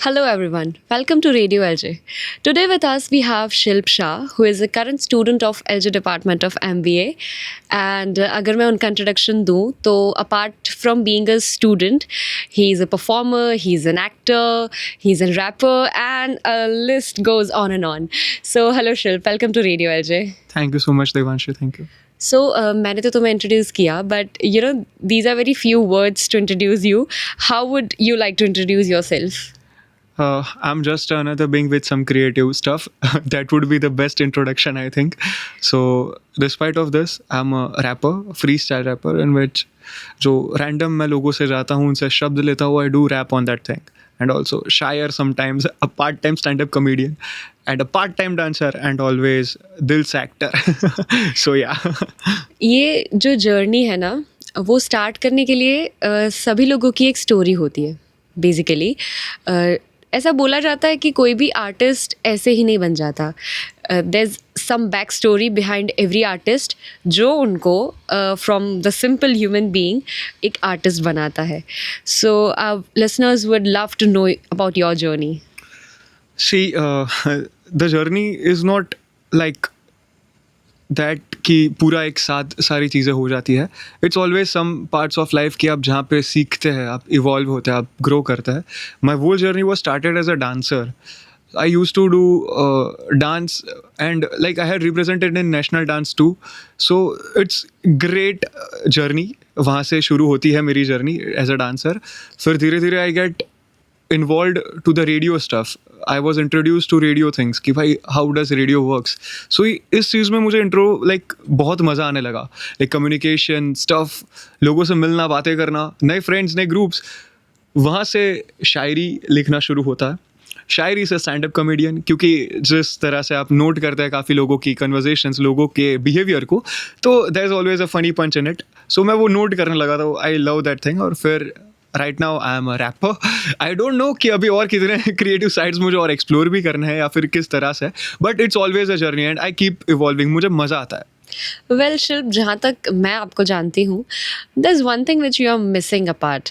Hello everyone, welcome to Radio LJ. Today with us we have Shilp Shah, who is a current student of LJ Department of MBA. And अगर मैं उनका introduction दूँ तो apart from being a student, he is a performer, he's an actor, he's a rapper, and a list goes on and on. So hello Shilp, welcome to Radio LJ. Thank you so much, Devanshu. Thank you. So मैंने तो तुम्हें introduce किया, but you know these are very few words to introduce you. How would you like to introduce yourself? I'm just another being with some creative stuff. That would be the best introduction, I think. So, despite of this, I'm a rapper, freestyle rapper, in which जो random मैं लोगों से जाता हूँ उनसे शब्द लेता हूँ, I do rap on that thing. And also shyer sometimes, a part-time stand-up comedian, and a part-time dancer, and always Dil's actor. So yeah. ये जो जर्नी है ना वो स्टार्ट करने के लिए सभी लोगों की एक स्टोरी होती है बेसिकली. ऐसा बोला जाता है कि कोई भी आर्टिस्ट ऐसे ही नहीं बन जाता. There is some back story behind every artist जो उनको from the simple human being एक आर्टिस्ट बनाता है. So listeners would love to know about your journey. See, the journey is not like that कि पूरा एक साथ सारी चीज़ें हो जाती है. It's always some parts of life कि आप जहाँ पे सीखते हैं, आप इवॉल्व होते हैं, आप ग्रो करते हैं. माई वो journey was started as a dancer. I used to do dance, and like I had represented in national dance too. So it's great journey. वहाँ से शुरू होती है मेरी जर्नी एज अ डांसर. फिर धीरे धीरे I get involved to the radio stuff. I was introduced to radio things कि भाई how does radio works. So इस चीज़ में मुझे इंट्रो लाइक बहुत मज़ा आने लगा. लाइक कम्युनिकेशन स्टफ, लोगों से मिलना, बातें करना, नए फ्रेंड्स, नए ग्रुप्स. वहाँ से शायरी लिखना शुरू होता है. शायरी से स्टैंड अप कॉमेडियन, क्योंकि जिस तरह से आप नोट करते हैं काफ़ी लोगों की कन्वर्जेशंस, लोगों के बिहेवियर को, तो there is always a funny punch in it. So मैं वो नोट करने लगा था. I love that thing. और फिर right now I am a rapper. I don't know कि अभी और कितने क्रिएटिव साइड्स मुझे और एक्सप्लोर भी करना है या फिर किस तरह से, but it's always a journey and I keep evolving. मुझे मज़ा आता है. वेल शिल्प, जहाँ तक मैं आपको जानती हूँ, there is one thing which you are missing apart.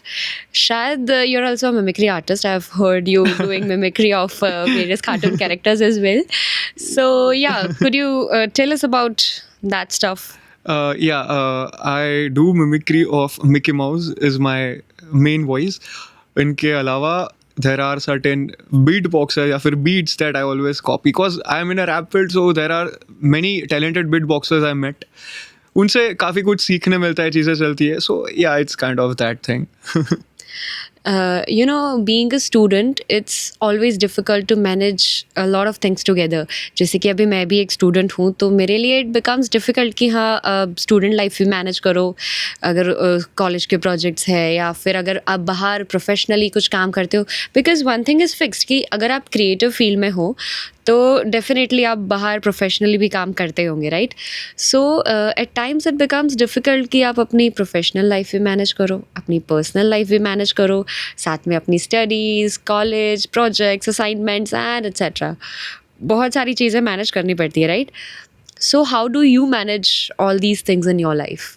शायद you are also mimicry artist. I have heard you doing mimicry of various cartoon characters as well. So yeah, could you tell us about that stuff? I do mimicry of Mickey Mouse is my main voice. इनके अलावा there are certain beatboxers या फिर beats that I always copy because I am in a rap field, so there are many talented beatboxers I met. उनसे काफ़ी कुछ सीखने मिलता है, चीज़ें चलती है. So yeah, it's kind of that thing. You know, being a student, it's always difficult to manage a lot of things together. जैसे कि अभी मैं भी एक स्टूडेंट हूँ तो मेरे लिए इट बिकम्स डिफ़िकल्ट कि हाँ स्टूडेंट लाइफ भी मैनेज करो, अगर कॉलेज के प्रोजेक्ट्स है या फिर अगर आप बाहर प्रोफेशनली कुछ काम करते हो. Because one thing is fix कि अगर आप क्रिएटिव फील्ड में हो तो डेफिनेटली आप बाहर प्रोफेशनली भी काम करते होंगे, right? So at times it becomes difficult कि आप अपनी प्रोफेशनल लाइफ भी मैनेज करो, अपनी पर्सनल लाइफ भी मैनेज करो, साथ में अपनी studies, college, projects, assignments and etcetera. बहुत सारी चीज़ें मैनेज करनी पड़ती है, right? So how do you manage all these things in your life?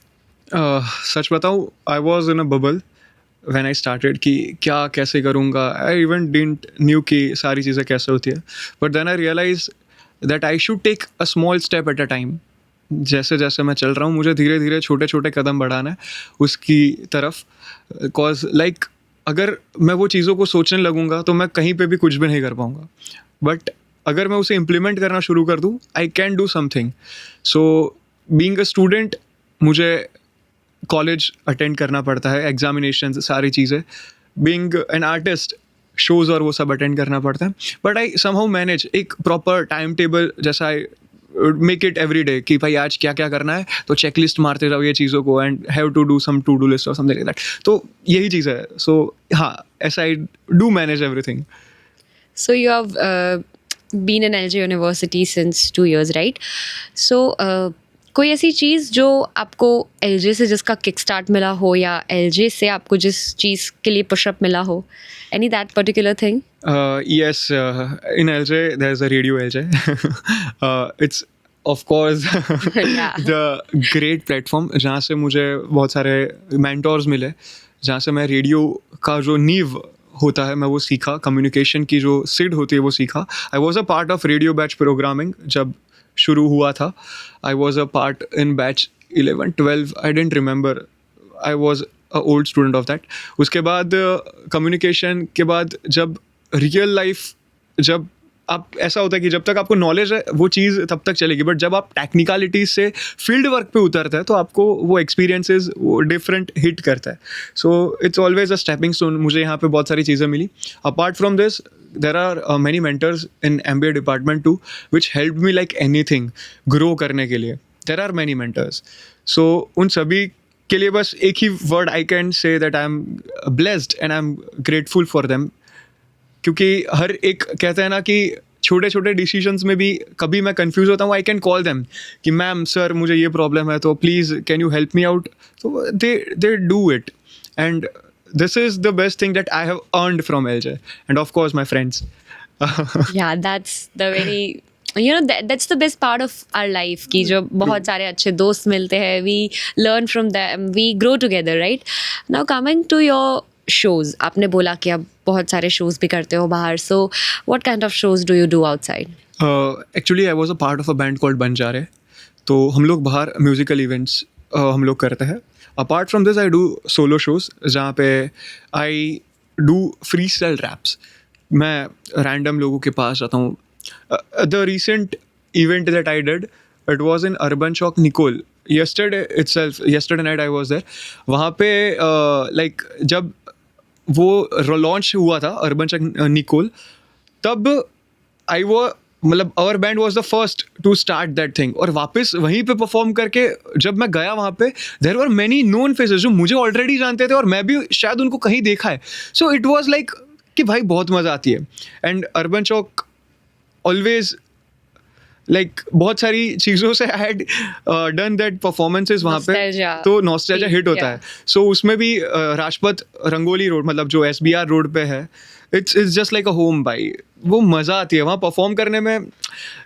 सच बताऊँ, I was in a bubble when I started कि क्या कैसे करूँगा. आई इवन डिडंट न्यू कि सारी चीज़ें कैसे होती है. But then I realise that I should take a small step at a time. जैसे जैसे मैं चल रहा हूँ, मुझे धीरे धीरे छोटे छोटे कदम बढ़ाना है उसकी तरफ. बिकॉज लाइक अगर मैं वो चीज़ों को सोचने लगूंगा तो मैं कहीं पे भी कुछ भी नहीं कर पाऊँगा. बट अगर मैं उसे इम्प्लीमेंट करना शुरू कर दूँ, I can do something. So being a student, मुझे कॉलेज अटेंड करना पड़ता है, एग्जामिनेशन, सारी चीज़ें. बीइंग एन आर्टिस्ट, शोज़ और वो सब अटेंड करना पड़ता है. बट आई समहाउ मैनेज एक प्रॉपर टाइम टेबल जैसा. I make it every day कि भाई आज क्या क्या करना है, तो चेकलिस्ट मारते जाओ ये चीज़ों को and have to do some to do list और समथिंग लाइक दैट. तो यही चीज़ है. सो हाँ, ऐसा I do manage everything. So you have been in LJ University since 2 years, right? So कोई ऐसी चीज़ जो आपको LJ से जिसका किक स्टार्ट मिला हो या LJ से आपको जिस चीज़ के लिए पुशअप मिला हो, any that particular thing? Yes, in LJ there's a radio LJ. It's of course Yeah. the great platform जहाँ से मुझे बहुत सारे mentors मिले, जहाँ से मैं रेडियो का जो नींव होता है मैं वो सीखा, कम्युनिकेशन की जो सिड होती है वो सीखा. I was a part of radio batch programming जब शुरू हुआ था. I was a part in batch 11-12, I don't remember. I was a old student of that. उसके बाद कम्युनिकेशन के बाद जब रियल लाइफ, जब आप ऐसा होता है कि जब तक आपको नॉलेज है वो चीज़ तब तक चलेगी, बट जब आप टेक्निकलिटीज से फील्ड वर्क पे उतरते हैं तो आपको वो एक्सपीरियंसेस वो डिफरेंट हिट करता है. So it's always a stepping stone. मुझे यहाँ पे बहुत सारी चीज़ें मिली. Apart from this there are many mentors in MBA department to which help me like anything grow करने के लिए. There are many mentors. So उन सभी के लिए बस एक ही word I can say that I am blessed and I am grateful for them. क्योंकि हर एक कहते हैं ना कि छोटे छोटे डिसीजंस में भी कभी मैं कंफ्यूज होता हूँ, आई कैन कॉल देम कि मैम सर मुझे ये प्रॉब्लम है तो please can you help me out. तो they do it and this is the best thing that I have earned from LJ and of course my friends. Yeah, that's the very, you know, that's the best part of our life कि जो बहुत सारे अच्छे दोस्त मिलते हैं, we learn from them, we grow together, right? Now coming to your shows, आपने बोला कि आप बहुत सारे shows भी करते हो बाहर, so what kind of shows do you do outside? Actually I was a part of a band called Banjaare. तो हम लोग बाहर म्यूजिकल इवेंट्स हम लोग करते हैं. Apart from this I do solo shows जहाँ पे I do free style raps. मैं रैंडम लोगों के पास जाता हूँ. The recent event that I did, it was in Urban Chowk Nikol. yesterday night I was there. वहाँ पे लाइक जब वो लॉन्च हुआ था अर्बन चौक निकोल, तब आई वो मतलब our band was the first to start that thing. और वापस वहीं पे परफॉर्म करके जब मैं गया वहाँ पे, there were many known faces जो मुझे ऑलरेडी जानते थे और मैं भी शायद उनको कहीं देखा है. सो इट वॉज लाइक कि भाई बहुत मज़ा आती है. And urban Chowk always like बहुत सारी चीज़ों से I had done that performances वहाँ पे, Nostalgia. तो नॉस्टैल्जिया हिट होता है. सो उसमें भी राजपथ रंगोली रोड मतलब जो SBR रोड पे है, it's just like a home भाई. वो मज़ा आती है वहाँ परफॉर्म करने में.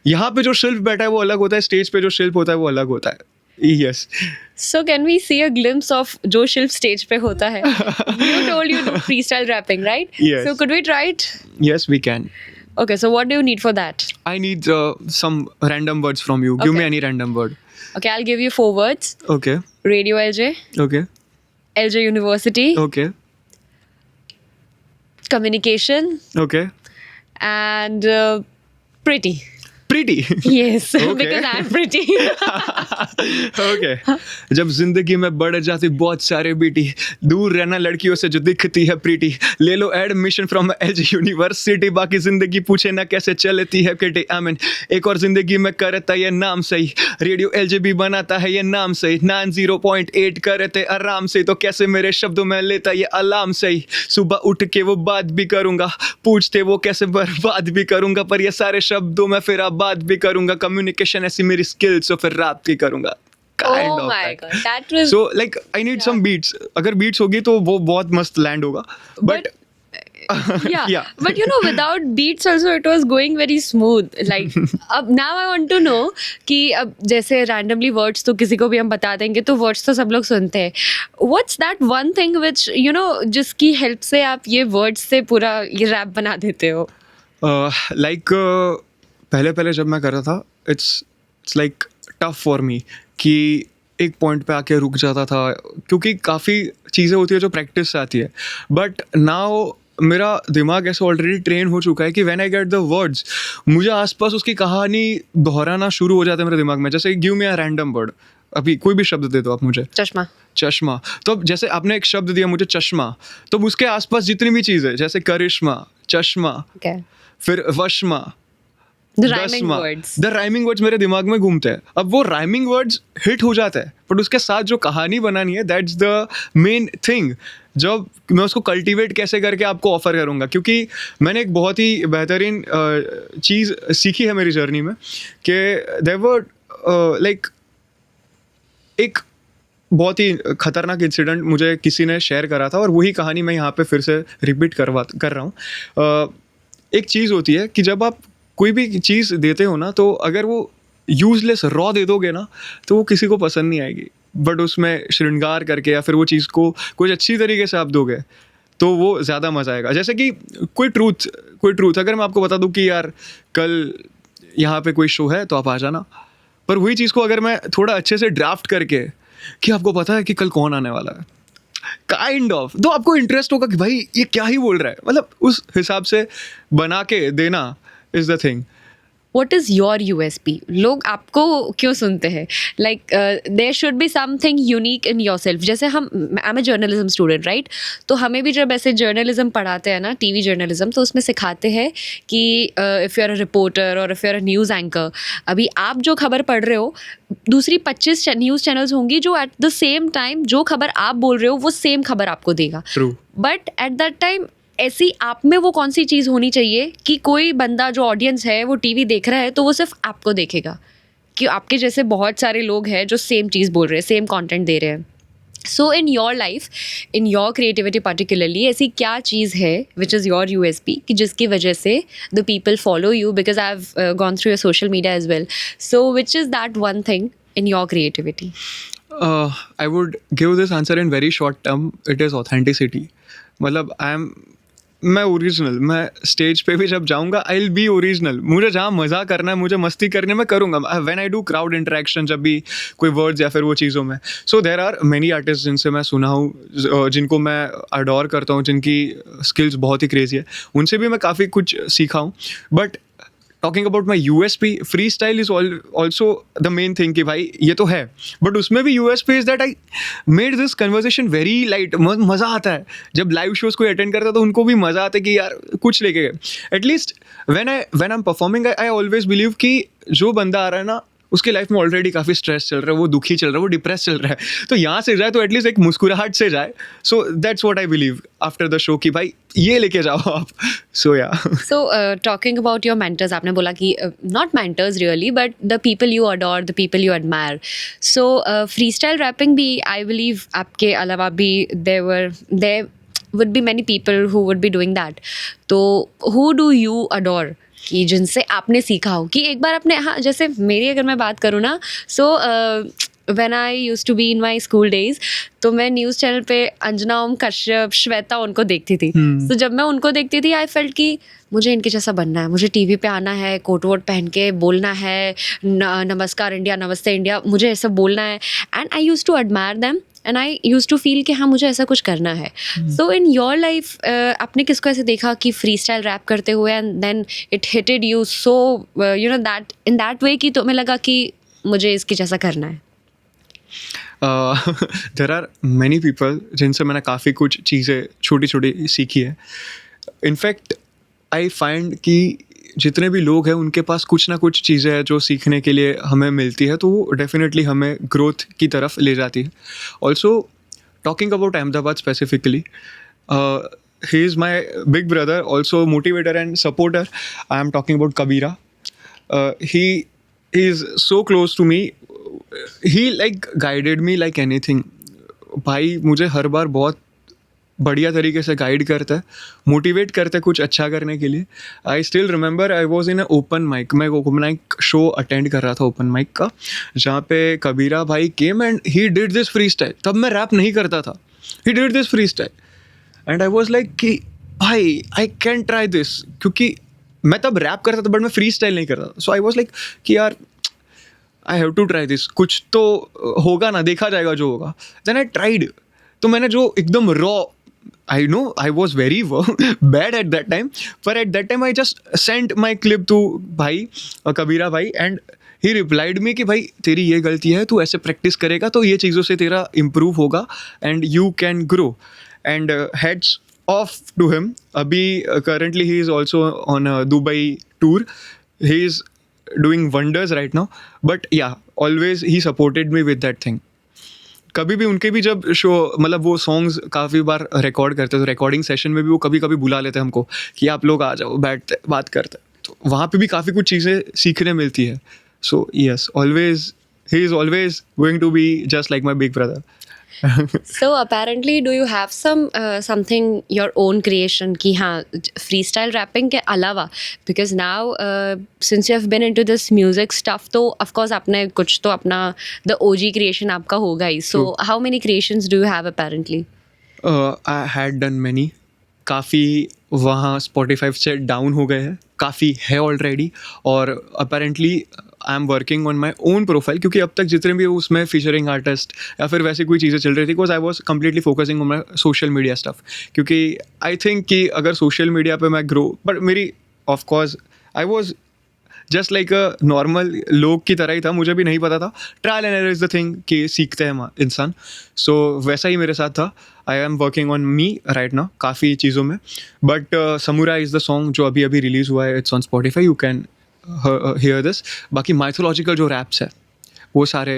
यहाँ पे जो शिल्प बैठा है वो अलग होता है, स्टेज पे जो शिल्प होता है वो अलग होता है. Yes. So can we see a glimpse of जो शिल्प स्टेज पे होता है? You told you do freestyle rapping, right? Yes. So could we try it? Yes, we can. Okay, so what do you need for that? I need some random words from you. Give me Okay. any random word. Okay, I'll give you 4 words. Okay. Radio LJ, Okay. LJ University, Okay. communication, Okay. and pretty. Pretty. Yes, Okay. because I'm pretty. Okay. जब जिंदगी में बढ़ जाती बहुत सारे BT, दूर रहना लड़कियों से जो दिखती है प्रीटी. ले लो एडमिशन फ्रॉम LJ यूनिवर्सिटी, बाकी जिंदगी पूछे ना कैसे चलती है किटी. आमीन. एक और जिंदगी में करता ये नाम सही, रेडियो LJ भी बनाता है ये नाम सही. 90.8 करते आराम से, तो कैसे मेरे शब्दों में लेता ये अलार्म सही. सुबह उठ के वो बात भी करूंगा, पूछते वो कैसे बर्बाद भी करूंगा, पर ये सारे शब्दों में फिर अब बात भी करूंगा. कम्युनिकेशन ऐसी मेरी स्किल्स, तो फिर रात भी करूंगा. Oh my God, that was. So like I need some beats. अगर बीट्स होगी तो वो बहुत मस्त लैंड होगा. But Yeah. Yeah. But you know, without beats also it was going very smooth. Like अब now I want to know कि अब जैसे randomly words तो किसी को भी हम बता देंगे तो words तो सब लोग सुनते हैं. What's that one thing which you know जिसकी help से आप ये words से पूरा ये rap बना देते हो? लाइक पहले जब मैं कर रहा था, it's like tough for me कि एक पॉइंट पे आके रुक जाता था, क्योंकि काफ़ी चीज़ें होती है जो प्रैक्टिस से आती है. बट नाउ मेरा दिमाग ऐसे ऑलरेडी ट्रेन हो चुका है कि when I get the words, मुझे आसपास उसकी कहानी दोहराना शुरू हो जाता है मेरे दिमाग में. जैसे give me a random word, अभी कोई भी शब्द दे दो आप मुझे. चश्मा. चश्मा. तो अब जैसे आपने एक शब्द दिया मुझे चश्मा, तो अब उसके आसपास जितनी भी चीज़ें जैसे करिश्मा, चश्मा, Okay. फिर वशमा, The rhyming words. The rhyming words मेरे दिमाग में घूमते हैं. अब वो राइमिंग वर्ड्स हिट हो जाते हैं, बट उसके साथ जो कहानी बनानी है, दैट्स द मेन थिंग. जब मैं उसको कल्टीवेट कैसे करके आपको ऑफर करूँगा, क्योंकि मैंने एक बहुत ही बेहतरीन चीज़ सीखी है मेरी जर्नी में कि देयर वर लाइक एक बहुत ही खतरनाक इंसिडेंट मुझे किसी ने शेयर करा था, और वही कहानी मैं यहाँ पे फिर से रिपीट कर रहा हूँ. एक चीज़ होती है कि जब आप कोई भी चीज़ देते हो ना, तो अगर वो यूजलेस रॉ दे दोगे ना, तो वो किसी को पसंद नहीं आएगी. बट उसमें श्रृंगार करके या फिर वो चीज़ को कुछ अच्छी तरीके से आप दोगे, तो वो ज़्यादा मज़ा आएगा. जैसे कि कोई ट्रूथ अगर मैं आपको बता दूँ कि यार कल यहाँ पे कोई शो है तो आप आ जाना, पर वही चीज़ को अगर मैं थोड़ा अच्छे से ड्राफ्ट करके कि आपको पता है कि कल कौन आने वाला है, काइंड ऑफ, तो आपको इंटरेस्ट होगा कि भाई ये क्या ही बोल रहा है, मतलब उस हिसाब से बना के देना is the thing. What is your USP? लोग आपको क्यों सुनते हैं? Like there should be something unique in yourself. जैसे I'm a journalism student, right? तो हमें भी जब ऐसे जर्नलिज्म पढ़ाते हैं ना, टीवी जर्नलिज्म, तो उसमें सिखाते हैं कि if you are a reporter or if you are a news anchor, अभी आप जो खबर पढ़ रहे हो, दूसरी 25 न्यूज़ चैनल्स होंगी जो एट द सेम टाइम जो खबर आप बोल रहे हो वो सेम खबर आपको देगा. True. But at that time ऐसी आप में वो कौन सी चीज़ होनी चाहिए कि कोई बंदा जो ऑडियंस है वो टीवी देख रहा है तो वो सिर्फ आपको देखेगा, कि आपके जैसे बहुत सारे लोग हैं जो सेम चीज़ बोल रहे हैं, सेम कंटेंट दे रहे हैं. So in your life, in your creativity particularly, ऐसी क्या चीज़ है विच इज़ योर USP कि जिसकी वजह से the people follow you, because I have gone through your social media as well. So which is that one thing in your creativity? I would give this answer in very short term. It is authenticity. मतलब मैं original, मैं stage पे भी जब जाऊंगा I will be original. मुझे जहाँ मज़ा करना है, मुझे मस्ती करनी है, मैं करूँगा. When I do crowd interaction, जब भी कोई वर्ड्स या फिर वो चीज़ों में, सो देर आर मेनी आर्टिस्ट जिनसे मैं सुना हूँ, जिनको मैं अडोर करता हूँ, जिनकी स्किल्स बहुत ही क्रेजी है, उनसे भी मैं काफ़ी कुछ सीखा हूँ. But talking about my USP, free style is also the main thing कि भाई ये तो है, बट उसमें भी USP is that I made this conversation very light. मज़ा आता है जब लाइव शोज़ कोई अटेंड करता है, तो उनको भी मज़ा आता है कि यार कुछ लेके गए. At least when I am performing, I always believe कि जो बंदा आ रहा है ना, उसके लाइफ में ऑलरेडी काफ़ी स्ट्रेस चल रहा है, वो दुखी चल रहा है, वो डिप्रेस चल रहा है, तो यहाँ से जाए तो एटलीस्ट एक मुस्कुराहट से जाए. So that's what I believe after the show कि भाई ये लेके जाओ आप. सो या. So, talking about your mentors, आपने बोला कि not mentors really, but the people you adore, the people you admire. So, freestyle rapping भी, I believe, आपके अलावा भी there would be many people who would be doing that. तो who do you adore? कि जिनसे आपने सीखा हो कि एक बार आपने, हाँ, जैसे मेरी अगर मैं बात करूँ ना, so when I used to be in my school days, तो मैं न्यूज़ चैनल पे अंजना ओम कश्यप, श्वेता, उनको देखती थी. तो जब मैं उनको देखती थी, आई फेल्ट कि मुझे इनके जैसा बनना है, मुझे टीवी पे आना है, कोट वोट पहन के बोलना है, नमस्कार इंडिया, नमस्ते इंडिया, मुझे ऐसा बोलना है. And I used to admire them and I use to feel कि हाँ, मुझे ऐसा कुछ करना है. सो इन योर लाइफ आपने किसको ऐसे देखा कि फ्री स्टाइल रैप करते हुए and then it hitted you so you know that in that way कि तुम्हें लगा कि मुझे इसकी जैसा करना है? देर आर मैनी पीपल जिनसे मैंने काफ़ी कुछ चीज़ें छोटी छोटी सीखी है. इनफैक्ट आई फाइंड कि जितने भी लोग हैं उनके पास कुछ ना कुछ चीज़ें हैं जो सीखने के लिए हमें मिलती है, तो वो डेफिनेटली हमें ग्रोथ की तरफ ले जाती है. Also talking about Ahmedabad specifically, he is my big brother, also motivator and supporter. I am talking about Kabira. He is so close to me. He like guided me like anything. भाई मुझे हर बार बहुत बढ़िया तरीके से गाइड करता है, मोटिवेट करता है कुछ अच्छा करने के लिए. I still remember I was in a open mic. मैं ओपन माइक शो अटेंड कर रहा था ओपन माइक का, जहाँ पे कबीरा भाई came and he did this free style. तब मैं रैप नहीं करता था, he did this free style and I was like कि भाई आई कैन ट्राई दिस, क्योंकि मैं तब रैप करता था बट मैं फ्री स्टाइल नहीं करता. सो आई वॉज लाइक कि यार I have to try this, कुछ तो होगा ना, देखा जाएगा जो होगा. Then I tried. तो मैंने जो एकदम raw, I know I was very bad at that time, but at that time I just sent my clip to भाई कबीरा भाई and he replied me कि भाई तेरी ये गलती है, तू ऐसे प्रैक्टिस करेगा तो ये चीज़ों से तेरा इम्प्रूव होगा and you can grow. And heads off to him. अभी currently he is also on a Dubai tour. He is doing wonders right now. But yeah, always he supported me with that thing. कभी भी उनके भी जब show, मतलब वो songs काफ़ी बार record करते तो रिकॉर्डिंग सेशन में भी वो कभी कभी बुला लेते हमको कि आप लोग आ जाओ, बैठते बात करते, तो वहाँ पे भी काफ़ी कुछ चीज़ें सीखने मिलती है. So yes, always he is always going to be just like my big brother. So apparently do you have something your own creation कि हाँ, freestyle rapping के अलावा, because now since you have been into this music stuff, तो of course आपने कुछ तो अपना the OG creation आपका होगा ही. So how many creations do you have apparently? I had done many. काफ़ी वहाँ स्पॉटिफाई से डाउन हो गए हैं, काफ़ी है ऑलरेडी, और apparently I am working on my own profile, क्योंकि अब तक जितने भी उसमें फीचरिंग आर्टिस्ट या फिर वैसे कोई चीज़ें चल रही थी, because I was completely focusing on my social media stuff, क्योंकि आई थिंक कि अगर सोशल मीडिया पे मैं ग्रो, बट मेरी of course I was just like a normal लोग की तरह ही था, मुझे भी नहीं पता था, trial and error is the thing कि सीखते हैं इंसान, सो वैसा ही मेरे साथ था. I am working on me right now काफ़ी चीज़ों में, but samurai is the song जो अभी अभी रिलीज़ हुआ है, it's on Spotify, you can hear this. बाकी माइथोलॉजिकल जो रैप्स है वो सारे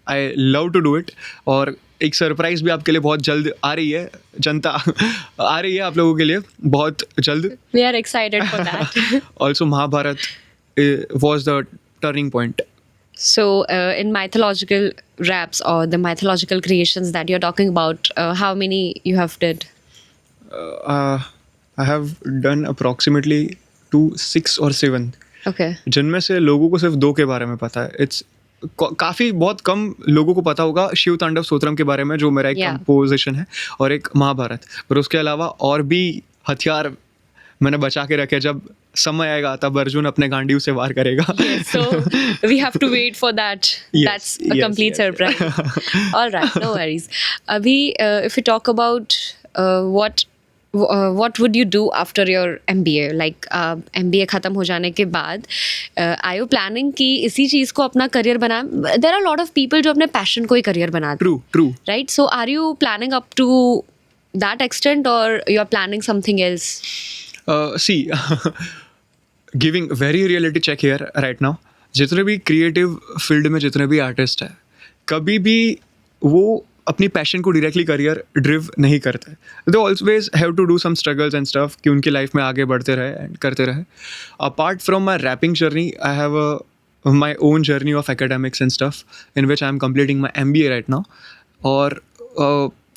I love to do it, और एक सरप्राइज भी आपके लिए बहुत जल्द आ रही है, जनता आ रही है आप लोगों के लिए बहुत जल्द. We are excited for that. Also Mahabharata was the turning point. So, in mythological raps or the mythological creations that you're talking about, how many you have did? I have done approximately 6 or 7, Okay. जिनमें से लोगों को सिर्फ 2 के बारे में पता है. इट्स काफ़ी बहुत कम लोगों को पता होगा शिव तांडव स्तोत्रम के बारे में, जो मेरा एक Yeah. कंपोजिशन है, और एक महाभारत. पर उसके अलावा और भी हथियार मैंने बचा के रखे, जब समय आएगा तब अर्जुन अपने गांडीव से वार करेगा. Yes, so we have to wait for that. Yes, That's a yes, complete yes. surprise. All right, no worries. Abhi, if we talk about what would you do after your MBA? Like MBA खत्म हो जाने के बाद, are you planning कि इसी चीज़ को अपना career बनाएं? There are a lot of people जो अपने passion को ही करियर बनाते हैं. True. Right? So are you planning up to that extent, or you are planning something else? See, giving very reality check here right now. जितने भी creative field में जितने भी आर्टिस्ट हैं, कभी भी वो अपनी पैशन को डायरेक्टली करियर ड्रिव नहीं करते. They always have to do some struggles and stuff कि उनकी लाइफ में आगे बढ़ते रहे एंड करते रहे. Apart from my rapping journey, I have my own journey of academics and stuff in which I am completing my MBA right now. और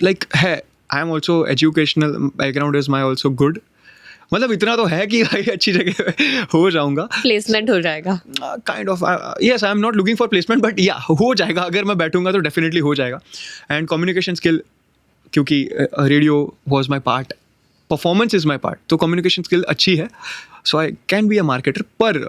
like है, I am also educational background is my also good. मतलब इतना तो है कि भाई अच्छी जगह पे हो जाऊंगा, प्लेसमेंट हो जाएगा. Kind of. Yes, I am not looking for placement, but या हो जाएगा. अगर मैं बैठूंगा तो डेफिनेटली हो जाएगा. एंड कम्युनिकेशन स्किल, क्योंकि radio was my part, performance is my part, तो कम्युनिकेशन स्किल अच्छी है, so I can be a marketer. पर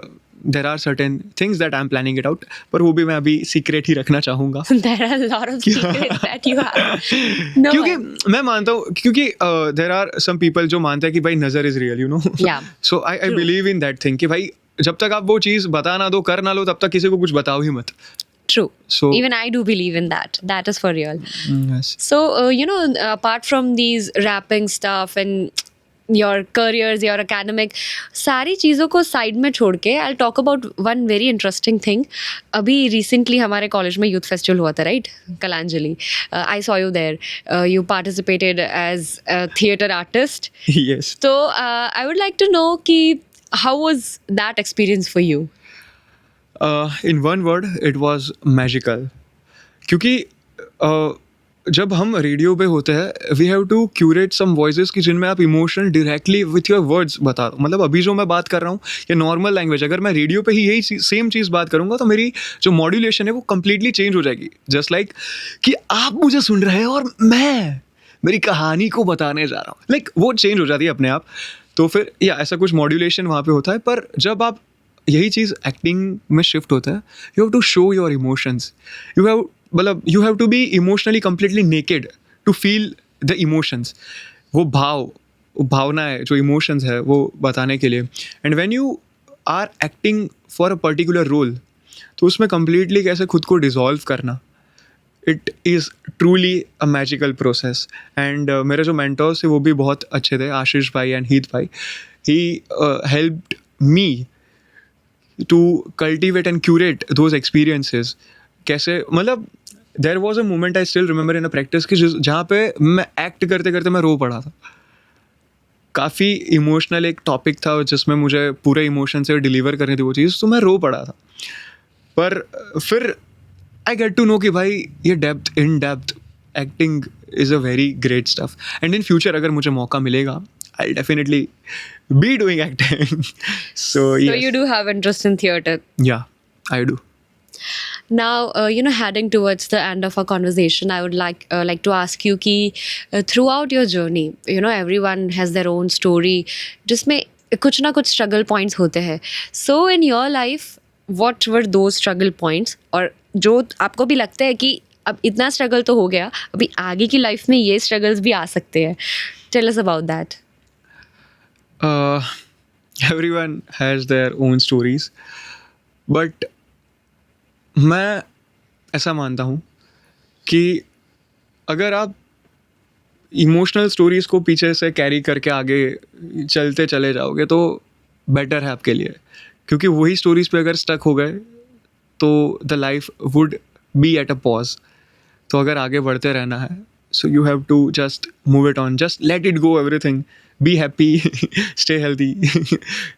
there are certain things that I am planning it out, पर वो भी मैं अभी सीक्रेट ही रखना चाहूँगा. There are a lot of secrets that you have. No. क्योंकि मैं मानता हूँ, क्योंकि देर आर सम पीपल जो मानते हैं कि भाई नजर is real, you know. Yeah. So I True. Believe in that thing कि भाई जब तक आप वो चीज़ बता ना दो, कर ना लो, तब तक किसी को कुछ बताओ ही मत. True. So- Even I do believe in that. That is for real. Yes. So, apart from these rapping stuff and your careers, your academic, सारी चीज़ों को साइड में छोड़ के I'll talk about one very interesting thing. अभी recently हमारे college में youth festival हुआ था, right? कलांजलि. I saw you there. You participated as a theatre artist. Yes. So, I would like to know कि how was that experience for you? In one word, it was magical. क्योंकि जब हम radio पे होते हैं, we have to curate some voices कि जिनमें आप emotional directly with your words बता दो. मतलब अभी जो मैं बात कर रहा हूँ ये नॉर्मल लैंग्वेज, अगर मैं रेडियो पे ही यही सेम चीज़ बात करूँगा तो मेरी जो मॉड्यूलेशन है वो कम्प्लीटली चेंज हो जाएगी. जस्ट लाइक कि आप मुझे सुन रहे हैं और मैं मेरी कहानी को बताने जा रहा हूँ, लाइक वो चेंज हो जाती है अपने आप. तो फिर या ऐसा कुछ मॉड्यूलेशन वहाँ पे होता है. पर जब आप यही चीज़ एक्टिंग में शिफ्ट होता है, you have to show your emotions. You have to be emotionally completely naked to feel the emotions. वो भावनाएं जो इमोशंस है वो बताने के लिए. And when you are acting for a particular role, तो उसमें कम्प्लीटली कैसे खुद को डिसॉल्व करना, it is truly a magical process. And मेरे जो मेंटर्स थे वो भी बहुत अच्छे थे, आशीष भाई एंड हीत भाई. He helped me to cultivate and curate those experiences. कैसे, मतलब there was a moment I still remember in a practice कि जहाँ पे मैं एक्ट करते करते मैं रो पड़ा था. काफ़ी इमोशनल एक टॉपिक था जिसमें मुझे पूरे इमोशन से डिलीवर करनी थी वो चीज़, तो मैं रो पड़ा था. पर फिर आई गेट टू नो कि भाई ये in depth acting is a very great stuff. And in future अगर मुझे मौका मिलेगा, I'll definitely be doing acting. So yes. So you do have interest in theatre. Yeah, I do. Now, heading towards the end of our conversation, I would like to ask you कि throughout your journey, everyone has their own story, जिसमें कुछ ना कुछ struggle points होते हैं. So in your life, what were those struggle points? और जो आपको भी लगता है कि अब इतना struggle तो हो गया, अभी आगे की life में ये struggles भी आ सकते हैं. Tell us about that. Everyone has their own stories, but मैं ऐसा मानता हूँ कि अगर आप इमोशनल स्टोरीज को पीछे से कैरी करके आगे चलते चले जाओगे तो बेटर है आपके लिए, क्योंकि वही स्टोरीज पे अगर स्टक हो गए तो the life would be at a pause. तो अगर आगे बढ़ते रहना है, so you have to just move it on, just let it go everything, be happy, stay healthy.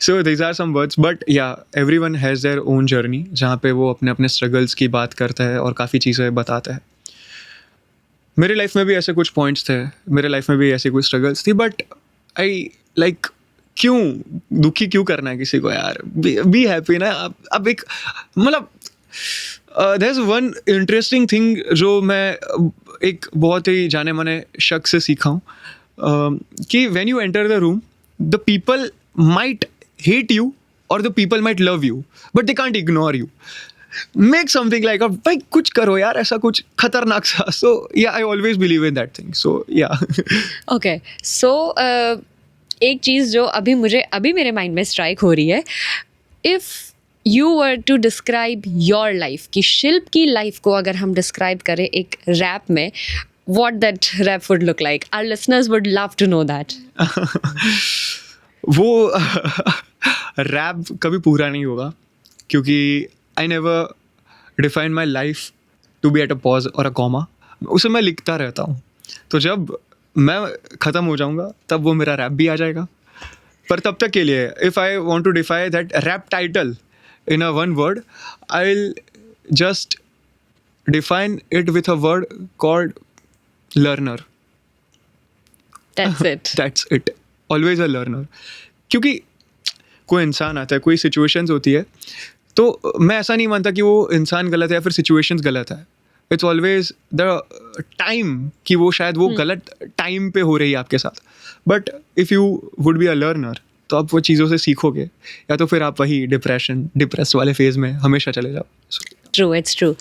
So these are some words, but yeah, everyone has their own journey जहाँ पे वो अपने अपने struggles की बात करता है और काफ़ी चीज़ें बताता है. मेरे लाइफ में भी ऐसे कुछ पॉइंट्स थे, मेरे लाइफ में भी ऐसी कुछ स्ट्रगल्स थी, बट आई लाइक क्यों दुखी क्यों करना है किसी को यार, बी हैप्पी ना. अब एक मतलब there is one interesting thing जो मैं एक बहुत ही जाने माने शख्स से सीखा हूँ कि when you enter the room, the people might hate you or the people might love you, but they can't ignore you. Make something like, भाई कुछ करो यार, ऐसा कुछ खतरनाक सा. So yeah, I always believe in that thing. So yeah. Okay, so एक चीज़ जो अभी मेरे माइंड में स्ट्राइक हो रही है, if you were to describe your life, कि शिल्प की लाइफ को अगर हम डिस्क्राइब करें एक रैप में, what that rap would look like. Our listeners would love to know that. वो रैप कभी पूरा नहीं होगा, क्योंकि I never define my life to be at a pause or a comma. उसे मैं लिखता रहता हूँ, तो जब मैं ख़त्म हो जाऊँगा तब वो मेरा रैप भी आ जाएगा. पर तब तक के लिए if I want to define that rap title in a one word, I will just define it with a word called learner. That's it. That's it. Always a learner. क्योंकि कोई इंसान आता है, कोई सिचुएशंस होती है, तो मैं ऐसा नहीं मानता कि वो इंसान गलत है या फिर सिचुएशंस गलत है. इट्स ऑलवेज द टाइम कि वो शायद वो गलत टाइम पे हो रही है आपके साथ. But if you would be a learner, तो आप वो चीज़ों से सीखोगे, या तो फिर आप वही डिप्रेस वाले फेज में हमेशा चले जाओ. True, it's true.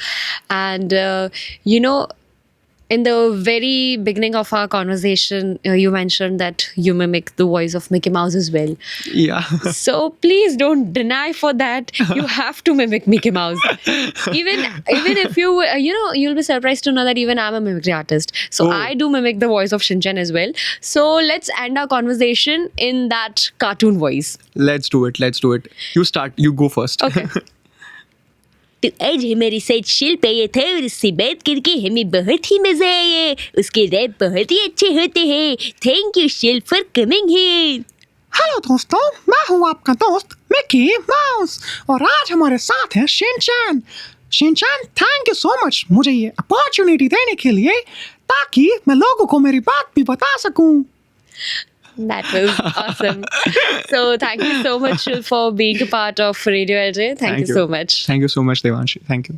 And in the very beginning of our conversation, you mentioned that you mimic the voice of Mickey Mouse as well. Yeah. So please don't deny for that. You have to mimic Mickey Mouse. Even if you you'll be surprised to know that even I'm a mimicry artist. So Oh. I do mimic the voice of Shin Chan as well. So let's end our conversation in that cartoon voice. Let's do it. You start. You go first. Okay. तो आज हमारे साथ शिल्प आया था और उससे बात करके हमें बहुत ही मजा आया. उसके रैप बहुत ही अच्छे होते हैं. थैंक यू शिल्प फॉर कमिंग हियर. हेलो दोस्तों, मैं हूँ आपका दोस्त मिकी माउस और आज हमारे साथ है Shinchan. Shinchan, thank you so much मुझे ये अपॉर्चुनिटी देने के लिए, ताकि मैं लोगों को मेरी बात भी बता सकूं. That was awesome. So thank you so much for being a part of Radio LJ. Thank you so much. Thank you so much, Devanshi. Thank you.